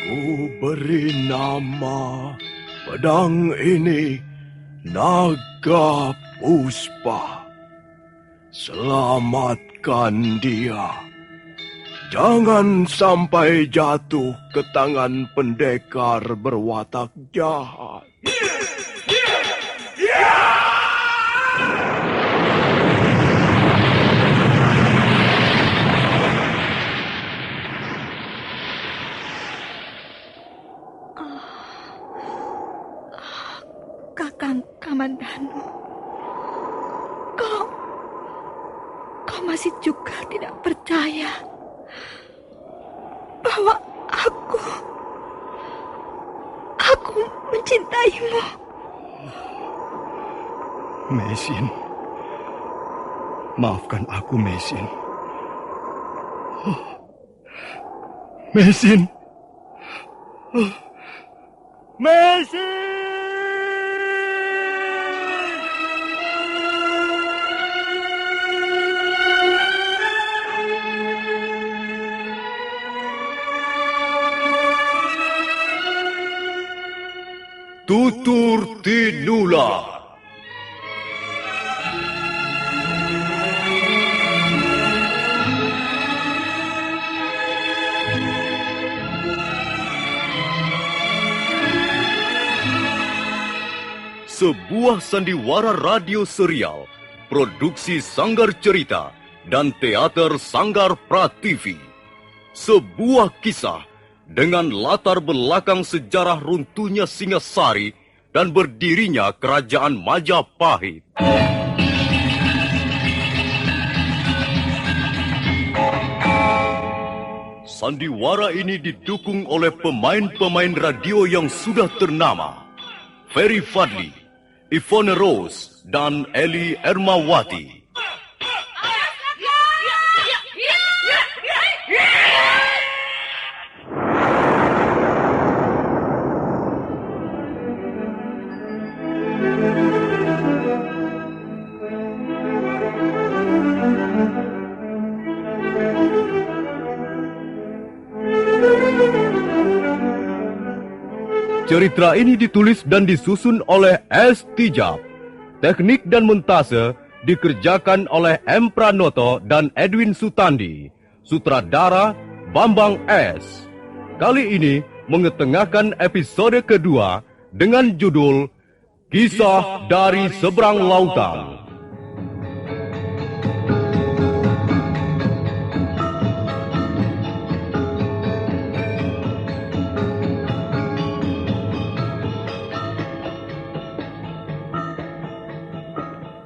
Ku beri nama pedang ini Naga Puspa. Selamatkan dia. Jangan sampai jatuh ke tangan pendekar berwatak jahat. Kakang Kamandanu, kau masih juga tidak percaya bahwa aku mencintaimu. Mesin, maafkan aku, Mesin. Mesin. Mesin! Tutur Tinula. Sebuah sandiwara radio serial, produksi Sanggar Cerita dan Teater Sanggar Prativi. Sebuah kisah dengan latar belakang sejarah runtuhnya Singasari dan berdirinya Kerajaan Majapahit. Sandiwara ini didukung oleh pemain-pemain radio yang sudah ternama. Ferry Fadli, Ivone Rose, dan Eli Ermawati. Cerita ini ditulis dan disusun oleh S. Tijab. Teknik dan montase dikerjakan oleh M. Pranoto dan Edwin Sutandi. Sutradara Bambang S. Kali ini mengetengahkan episode kedua dengan judul Kisah dari Seberang Lautan.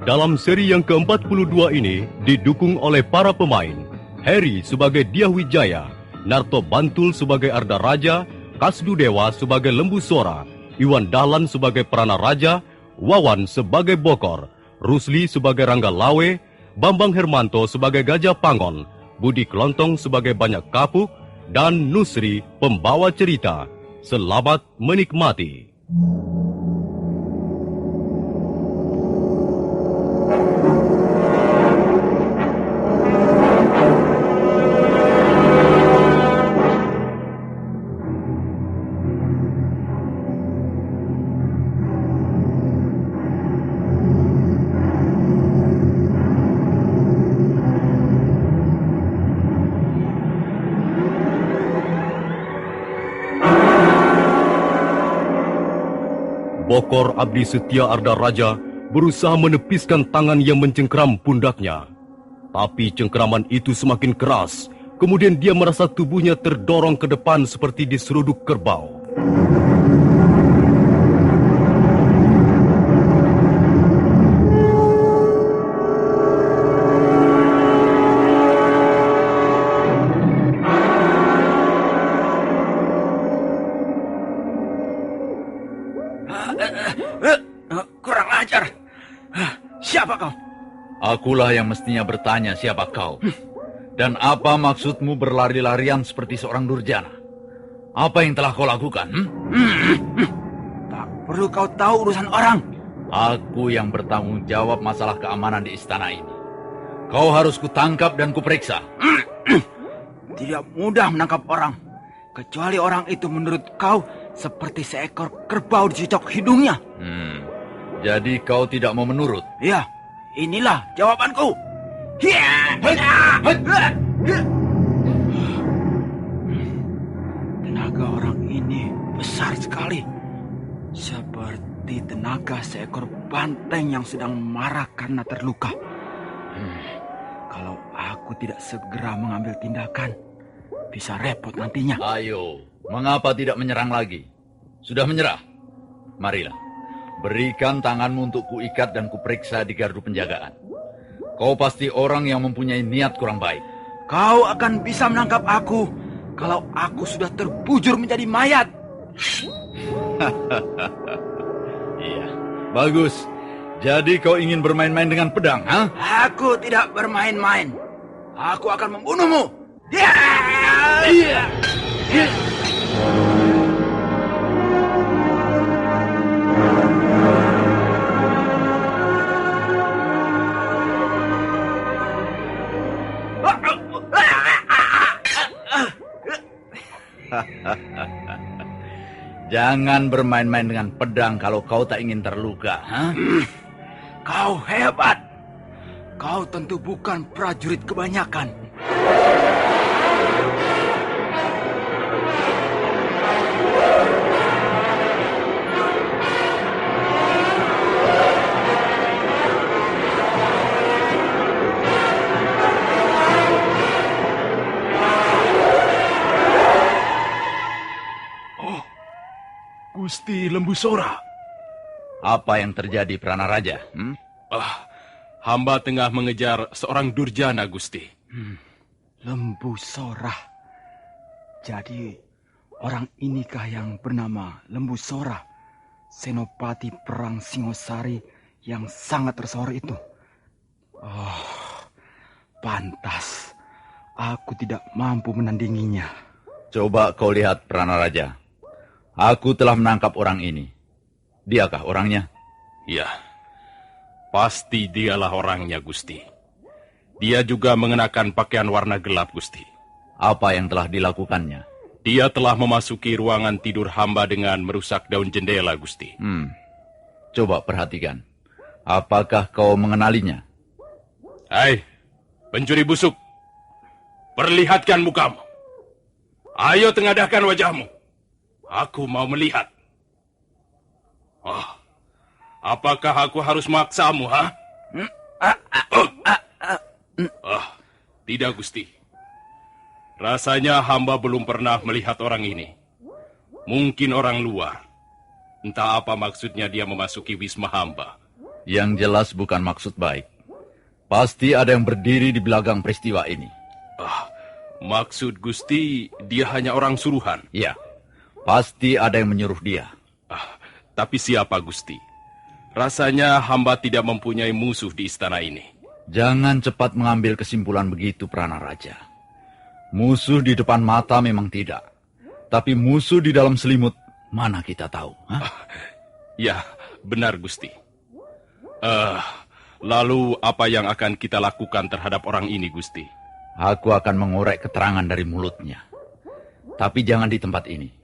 Dalam seri yang ke-42 ini didukung oleh para pemain. Harry sebagai Dyah Wijaya, Narto Bantul sebagai Arda Raja, Kasdu Dewa sebagai Lembu Sora, Iwan Dahlan sebagai Prana Raja, Wawan sebagai Bokor, Rusli sebagai Rangga Lawe, Bambang Hermanto sebagai Gajah Pangon, Budi Kelontong sebagai Banyak Kapuk, dan Nusri pembawa cerita. Selamat menikmati. Bokor Abdi Setia Arda Raja berusaha menepiskan tangan yang mencengkeram pundaknya. Tapi cengkeraman itu semakin keras. Kemudian dia merasa tubuhnya terdorong ke depan seperti diseruduk kerbau. Kurang ajar. Siapa kau? Akulah yang mestinya bertanya siapa kau. Dan apa maksudmu berlari-larian seperti seorang durjana? Apa yang telah kau lakukan? Tak perlu kau tahu urusan orang. Aku yang bertanggung jawab masalah keamanan di istana ini. Kau harus kutangkap dan kuperiksa. Tidak mudah menangkap orang. Kecuali orang itu menurut kau seperti seekor kerbau dicocok hidungnya. Jadi kau tidak mau menurut? Ya, inilah jawabanku. Tenaga orang ini besar sekali. Seperti tenaga seekor banteng yang sedang marah karena terluka. Kalau aku tidak segera mengambil tindakan, bisa repot nantinya. Ayo, mengapa tidak menyerang lagi? Sudah menyerah? Marilah, berikan tanganmu untuk kuikat dan kuperiksa di gardu penjagaan. Kau pasti orang yang mempunyai niat kurang baik. Kau akan bisa menangkap aku kalau aku sudah terbujur menjadi mayat. Iya, bagus. Jadi kau ingin bermain-main dengan pedang, ha? Aku tidak bermain-main. Aku akan membunuhmu. Iya. Jangan bermain-main dengan pedang kalau kau tak ingin terluka, ha? Kau hebat. Kau tentu bukan prajurit kebanyakan. Gusti Lembu Sora. Apa yang terjadi, Pranaraja? Hamba tengah mengejar seorang durjana, Gusti. Lembu Sora. Jadi orang inikah yang bernama Lembu Sora? Senopati perang Singosari yang sangat tersohor itu. Oh, pantas aku tidak mampu menandinginya. Coba kau lihat, Pranaraja. Aku telah menangkap orang ini. Diakah orangnya? Ya, pasti dialah orangnya, Gusti. Dia juga mengenakan pakaian warna gelap, Gusti. Apa yang telah dilakukannya? Dia telah memasuki ruangan tidur hamba dengan merusak daun jendela, Gusti. Coba perhatikan. Apakah kau mengenalinya? Hai, pencuri busuk. Perlihatkan mukamu. Ayo tengadahkan wajahmu. Aku mau melihat. Apakah aku harus memaksamu, ha? Tidak, Gusti. Rasanya hamba belum pernah melihat orang ini. Mungkin orang luar. Entah apa maksudnya dia memasuki wisma hamba. Yang jelas bukan maksud baik. Pasti ada yang berdiri di belakang peristiwa ini. Maksud Gusti, dia hanya orang suruhan. Ya. Pasti ada yang menyuruh dia. Tapi siapa, Gusti? Rasanya hamba tidak mempunyai musuh di istana ini. Jangan cepat mengambil kesimpulan begitu, Pranaraja. Musuh di depan mata memang tidak. Tapi musuh di dalam selimut, mana kita tahu? Ya, benar, Gusti. Lalu apa yang akan kita lakukan terhadap orang ini, Gusti? Aku akan mengorek keterangan dari mulutnya. Tapi jangan di tempat ini.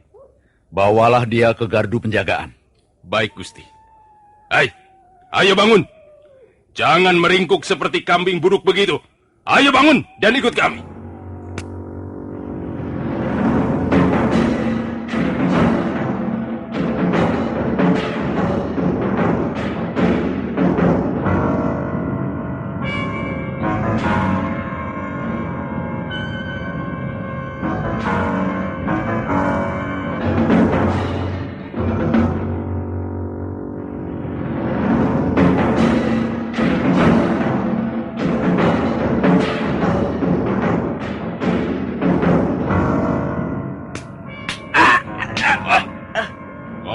Bawalah dia ke gardu penjagaan. Baik, Gusti. Hai, ayo bangun. Jangan meringkuk seperti kambing buruk begitu. Ayo bangun dan ikut kami.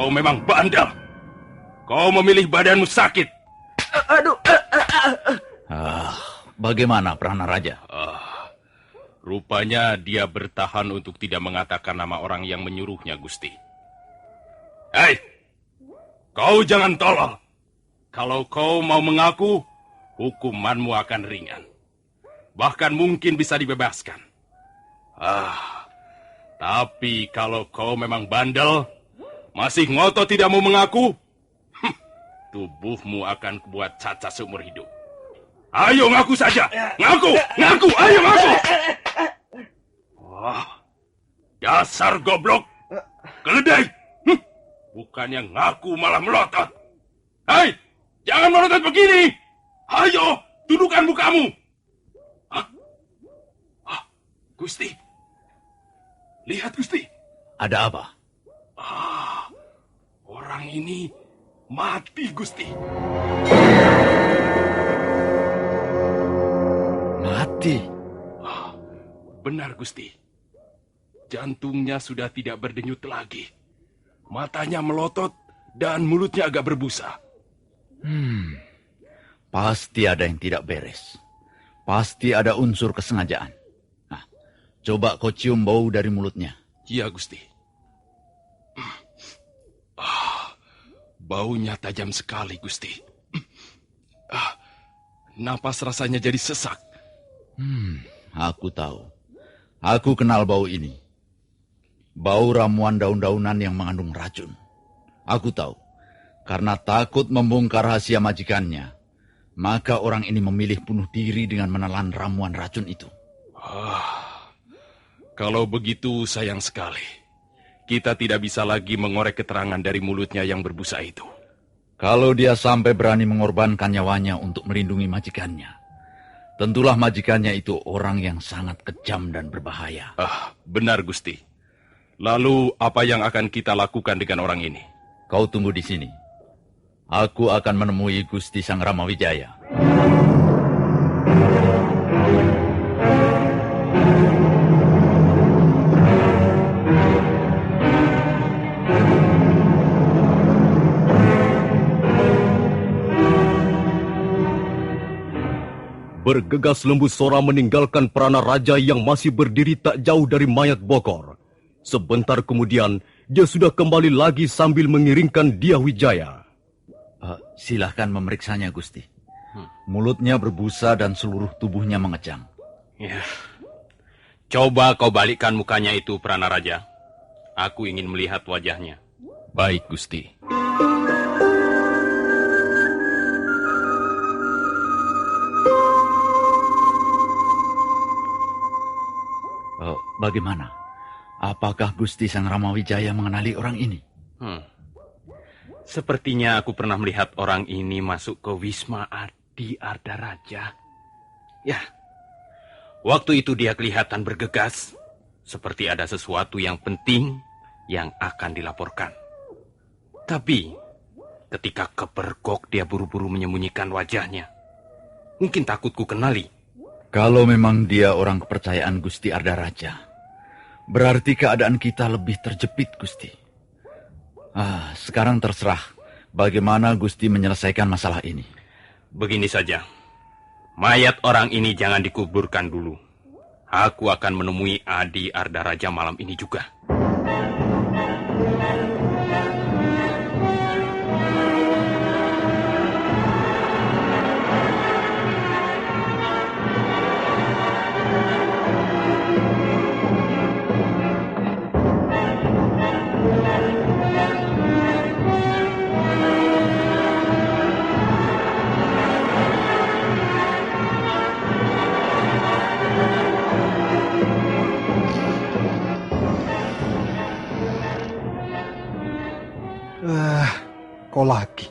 Kau memang bandel. Kau memilih badanmu sakit. Bagaimana, Pranaraja? Rupanya dia bertahan untuk tidak mengatakan nama orang yang menyuruhnya, Gusti. Hei, kau jangan tolol. Kalau kau mau mengaku, hukumanmu akan ringan. Bahkan mungkin bisa dibebaskan. Tapi kalau kau memang bandel, masih ngotot tidak mau mengaku, tubuhmu akan kubuat cacat seumur hidup. Ayo ngaku saja. Ngaku, ayo ngaku. Wah, dasar goblok. Keledai. Bukannya ngaku malah melotot. Hei, jangan melotot begini. Ayo, tundukkan mukamu. Gusti. Lihat, Gusti. Ada apa? Orang ini mati, Gusti. Mati? Benar, Gusti. Jantungnya sudah tidak berdenyut lagi. Matanya melotot dan mulutnya agak berbusa. Pasti ada yang tidak beres. Pasti ada unsur kesengajaan. Nah, coba kau cium bau dari mulutnya. Iya, Gusti. Baunya tajam sekali, Gusti. Napas rasanya jadi sesak. Aku tahu. Aku kenal bau ini. Bau ramuan daun-daunan yang mengandung racun. Aku tahu. Karena takut membongkar rahasia majikannya, maka orang ini memilih bunuh diri dengan menelan ramuan racun itu. Kalau begitu sayang sekali. Kita tidak bisa lagi mengorek keterangan dari mulutnya yang berbusa itu. Kalau dia sampai berani mengorbankan nyawanya untuk melindungi majikannya, tentulah majikannya itu orang yang sangat kejam dan berbahaya. Benar, Gusti. Lalu apa yang akan kita lakukan dengan orang ini? Kau tunggu di sini. Aku akan menemui Gusti Sang Ramawijaya. Bergegas Lembu Sora meninggalkan Prana Raja yang masih berdiri tak jauh dari mayat Bokor. Sebentar kemudian, dia sudah kembali lagi sambil mengiringkan Dyah Wijaya. Silahkan memeriksanya, Gusti. Mulutnya berbusa dan seluruh tubuhnya mengejang. Ya. Coba kau balikkan mukanya itu, Prana Raja. Aku ingin melihat wajahnya. Baik, Gusti. Bagaimana? Apakah Gusti Sang Ramawijaya mengenali orang ini? Sepertinya aku pernah melihat orang ini masuk ke Wisma Adi Ardaraja. Ya, waktu itu dia kelihatan bergegas, seperti ada sesuatu yang penting yang akan dilaporkan. Tapi, ketika kepergok dia buru-buru menyembunyikan wajahnya. Mungkin takut ku kenali. Kalau memang dia orang kepercayaan Gusti Ardaraja, berarti keadaan kita lebih terjepit, Gusti. Sekarang terserah bagaimana Gusti menyelesaikan masalah ini. Begini saja, mayat orang ini jangan dikuburkan dulu. Aku akan menemui Adi Ardaraja malam ini juga. Kau lagi.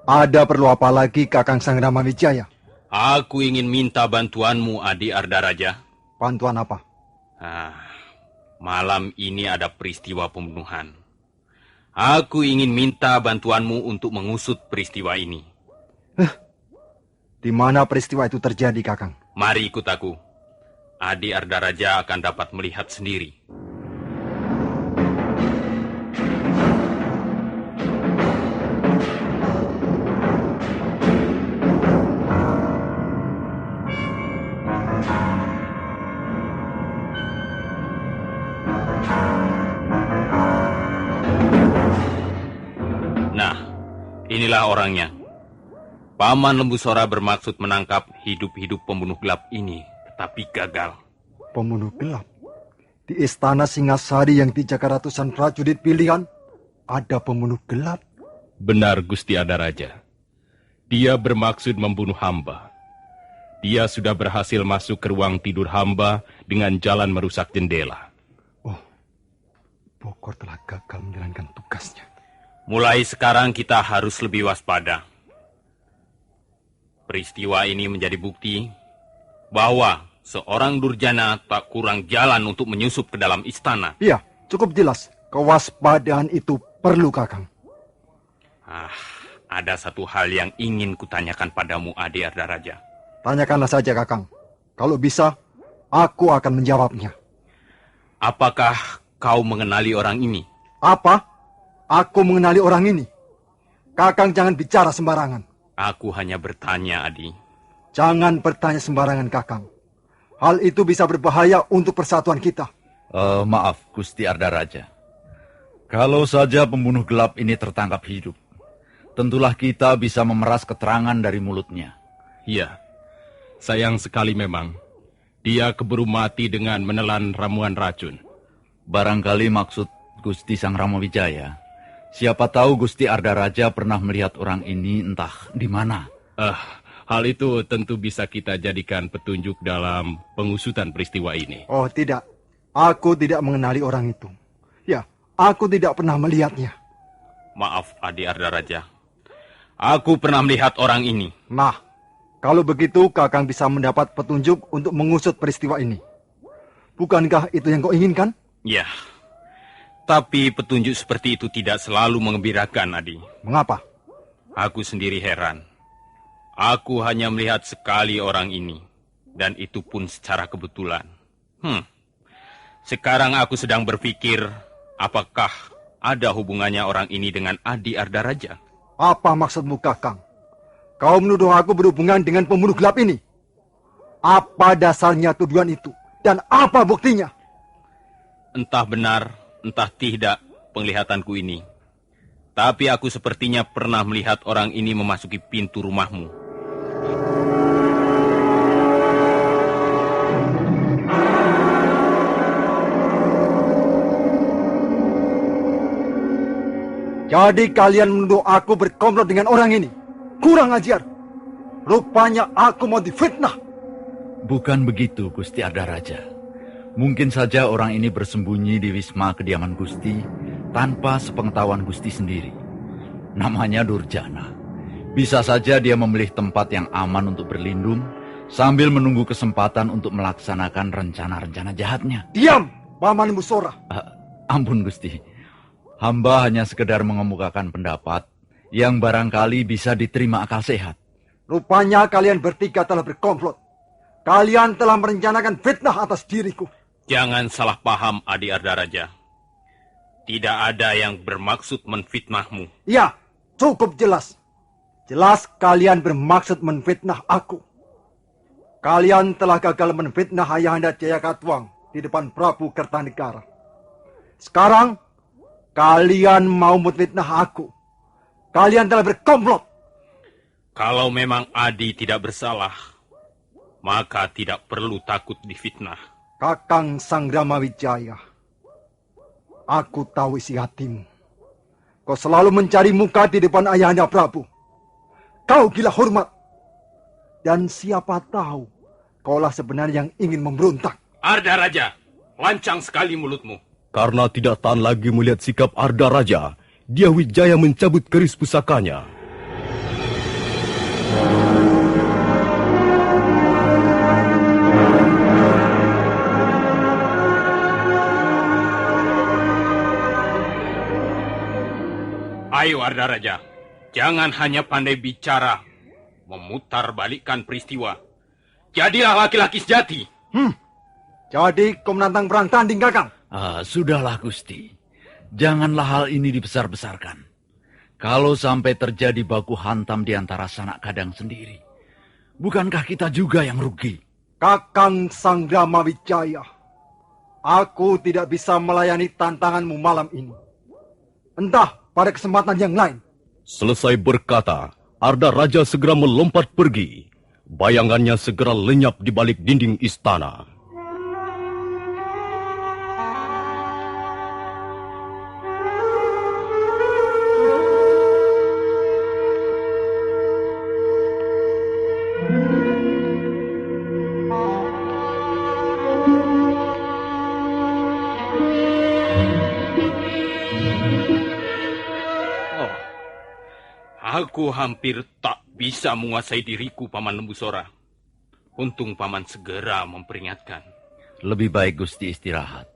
Ada perlu apa lagi, Kakang Sang Ramawijaya? Aku ingin minta bantuanmu, Adi Ardaraja. Bantuan apa? Malam ini ada peristiwa pembunuhan. Aku ingin minta bantuanmu untuk mengusut peristiwa ini. Di mana peristiwa itu terjadi, Kakang? Mari ikut aku. Adi Ardaraja akan dapat melihat sendiri. Inilah orangnya. Paman Lembu Sora bermaksud menangkap hidup-hidup pembunuh gelap ini, tetapi gagal. Pembunuh gelap? Di istana Singasari yang dijaga ratusan prajurit pilihan, ada pembunuh gelap. Benar, Gusti Adaraja. Dia bermaksud membunuh hamba. Dia sudah berhasil masuk ke ruang tidur hamba dengan jalan merusak jendela. Oh, Bokor telah gagal menjalankan tugasnya. Mulai sekarang kita harus lebih waspada. Peristiwa ini menjadi bukti bahwa seorang durjana tak kurang jalan untuk menyusup ke dalam istana. Iya, cukup jelas. Kewaspadaan itu perlu, Kakang. Ada satu hal yang ingin kutanyakan padamu, Adi Ardaraja. Tanyakanlah saja, Kakang. Kalau bisa, aku akan menjawabnya. Apakah kau mengenali orang ini? Apa? Aku mengenali orang ini. Kakang jangan bicara sembarangan. Aku hanya bertanya, Adi. Jangan bertanya sembarangan, Kakang. Hal itu bisa berbahaya untuk persatuan kita. Maaf, Gusti Ardaraja. Kalau saja pembunuh gelap ini tertangkap hidup, tentulah kita bisa memeras keterangan dari mulutnya. Iya, sayang sekali memang. Dia keburu mati dengan menelan ramuan racun. Barangkali maksud Gusti Sang Ramawijaya. Siapa tahu Gusti Ardaraja pernah melihat orang ini entah di mana. Hal itu tentu bisa kita jadikan petunjuk dalam pengusutan peristiwa ini. Oh, tidak. Aku tidak mengenali orang itu. Ya, aku tidak pernah melihatnya. Maaf, Adi Ardaraja. Aku pernah melihat orang ini. Nah, kalau begitu Kakang bisa mendapat petunjuk untuk mengusut peristiwa ini. Bukankah itu yang kau inginkan? Ya, tapi petunjuk seperti itu tidak selalu mengembirakan, Adi. Mengapa? Aku sendiri heran. Aku hanya melihat sekali orang ini, dan itu pun secara kebetulan. Sekarang aku sedang berpikir, apakah ada hubungannya orang ini dengan Adi Ardaraja? Apa maksudmu, Kakang? Kau menuduh aku berhubungan dengan pembunuh gelap ini? Apa dasarnya tuduhan itu? Dan apa buktinya? Entah benar, entah tidak penglihatanku ini. Tapi aku sepertinya pernah melihat orang ini memasuki pintu rumahmu. Jadi kalian menuduh aku berkomplot dengan orang ini? Kurang ajar. Rupanya aku mau difitnah. Bukan begitu, Gusti Ardaraja. Mungkin saja orang ini bersembunyi di wisma kediaman Gusti tanpa sepengetahuan Gusti sendiri. Namanya Durjana. Bisa saja dia memilih tempat yang aman untuk berlindung sambil menunggu kesempatan untuk melaksanakan rencana-rencana jahatnya. Diam, Paman Musora. Ampun, Gusti. Hamba hanya sekedar mengemukakan pendapat yang barangkali bisa diterima akal sehat. Rupanya kalian bertiga telah berkomplot. Kalian telah merencanakan fitnah atas diriku. Jangan salah paham, Adi Ardaraja. Tidak ada yang bermaksud menfitnahmu. Ya, cukup jelas. Jelas kalian bermaksud menfitnah aku. Kalian telah gagal menfitnah Ayahanda Jayakatwang di depan Prabu Kertanegara. Sekarang, kalian mau menfitnah aku. Kalian telah berkomplot. Kalau memang Adi tidak bersalah, maka tidak perlu takut difitnah. Kakang Sang Ramawijaya, aku tahu isi hatimu. Kau selalu mencari muka di depan Ayahanda Prabu. Kau gila hormat. Dan siapa tahu, kaulah sebenarnya yang ingin memberontak. Ardaraja, lancang sekali mulutmu. Karena tidak tahan lagi melihat sikap Ardaraja, Dyawijaya mencabut keris pusakanya. Ayo Ardaraja, jangan hanya pandai bicara, memutar balikkan peristiwa. Jadilah laki-laki sejati. Jadi kau menantang perang tanding, Kakang? Sudahlah, Gusti. Janganlah hal ini dibesar-besarkan. Kalau sampai terjadi baku hantam di antara sanak kadang sendiri, bukankah kita juga yang rugi? Kakang Sang Ramawijaya, aku tidak bisa melayani tantanganmu malam ini. Entah pada kesempatan yang lain. Selesai berkata, Ardaraja segera melompat pergi. Bayangannya segera lenyap di balik dinding istana. Oh, aku hampir tak bisa menguasai diriku, Paman Lembu Sora. Untung Paman segera memperingatkan. Lebih baik Gusti istirahat.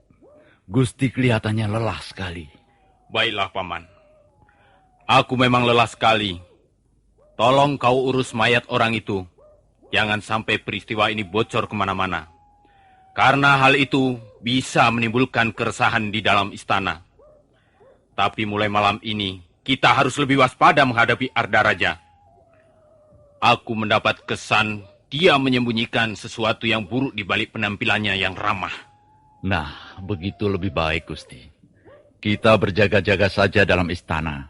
Gusti kelihatannya lelah sekali. Baiklah, Paman. Aku memang lelah sekali. Tolong kau urus mayat orang itu. Jangan sampai peristiwa ini bocor kemana-mana. Karena hal itu bisa menimbulkan keresahan di dalam istana. Tapi mulai malam ini, kita harus lebih waspada menghadapi Arda Raja. Aku mendapat kesan dia menyembunyikan sesuatu yang buruk di balik penampilannya yang ramah. Nah, begitu lebih baik, Gusti. Kita berjaga-jaga saja dalam istana,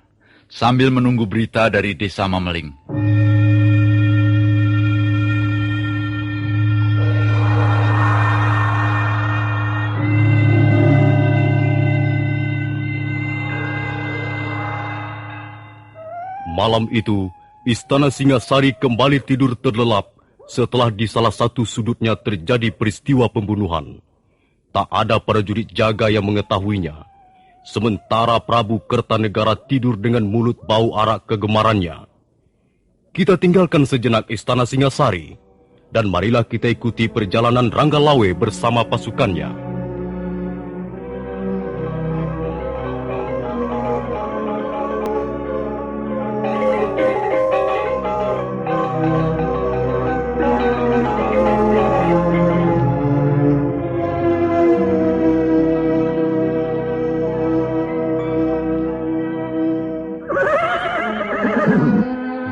sambil menunggu berita dari Desa Mameling. Malam itu, Istana Singasari kembali tidur terlelap setelah di salah satu sudutnya terjadi peristiwa pembunuhan. Tak ada prajurit jaga yang mengetahuinya. Sementara Prabu Kertanegara tidur dengan mulut bau arak kegemarannya. Kita tinggalkan sejenak Istana Singasari, dan marilah kita ikuti perjalanan Ranggalawe bersama pasukannya.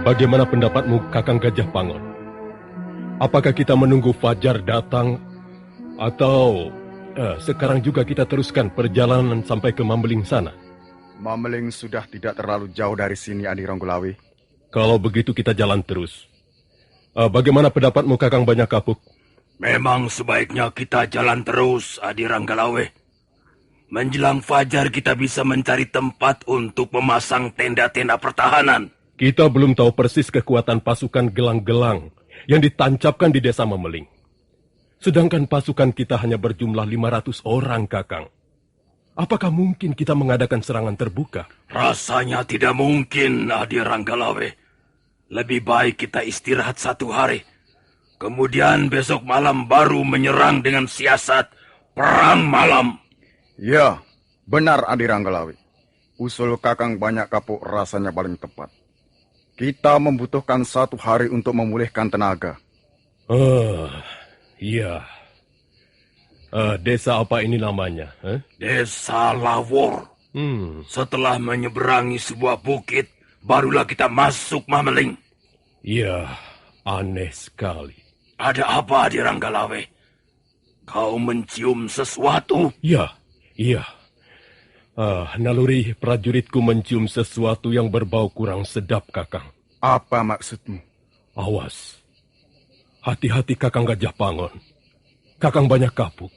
Bagaimana pendapatmu, Kakang Gajah Pangon? Apakah kita menunggu Fajar datang, atau sekarang juga kita teruskan perjalanan sampai ke Mameling sana? Mameling sudah tidak terlalu jauh dari sini, Adi Ranggalawe. Kalau begitu kita jalan terus. Bagaimana pendapatmu, Kakang Banyak Kapuk? Memang sebaiknya kita jalan terus, Adi Ranggalawe. Menjelang fajar kita bisa mencari tempat untuk memasang tenda-tenda pertahanan. Kita belum tahu persis kekuatan pasukan gelang-gelang yang ditancapkan di Desa Mameling. Sedangkan pasukan kita hanya berjumlah 500 orang, Kakang. Apakah mungkin kita mengadakan serangan terbuka? Rasanya tidak mungkin, Adi Ranggalawe. Lebih baik kita istirahat 1 hari. Kemudian besok malam baru menyerang dengan siasat perang malam. Ya, benar Adi Ranggalawe. Usul Kakang Banyak Kapuk rasanya paling tepat. Kita membutuhkan 1 hari untuk memulihkan tenaga. Iya. Desa apa ini namanya? Desa Lawor. Setelah menyeberangi sebuah bukit, barulah kita masuk Mameling. Iya, aneh sekali. Ada apa, Adi Ranggalawe? Kau mencium sesuatu? Iya. Naluri prajuritku mencium sesuatu yang berbau kurang sedap, Kakang. Apa maksudmu? Awas. Hati-hati, Kakang Gajah Pangon. Kakang Banyak Kapuk.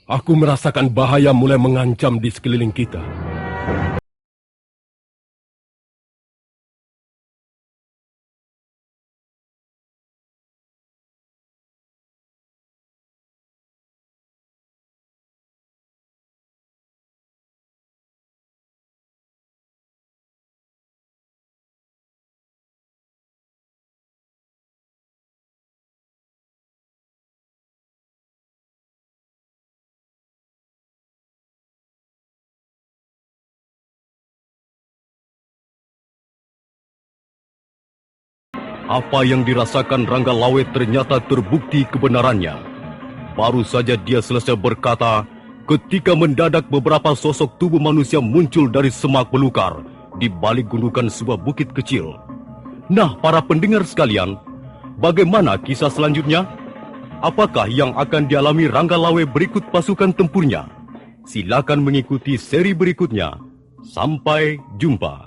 Aku merasakan bahaya mulai mengancam di sekeliling kita. Apa yang dirasakan Ranggalawe ternyata terbukti kebenarannya. Baru saja dia selesai berkata, ketika mendadak beberapa sosok tubuh manusia muncul dari semak belukar di balik gundukan sebuah bukit kecil. Nah, para pendengar sekalian, bagaimana kisah selanjutnya? Apakah yang akan dialami Ranggalawe berikut pasukan tempurnya? Silakan mengikuti seri berikutnya. Sampai jumpa.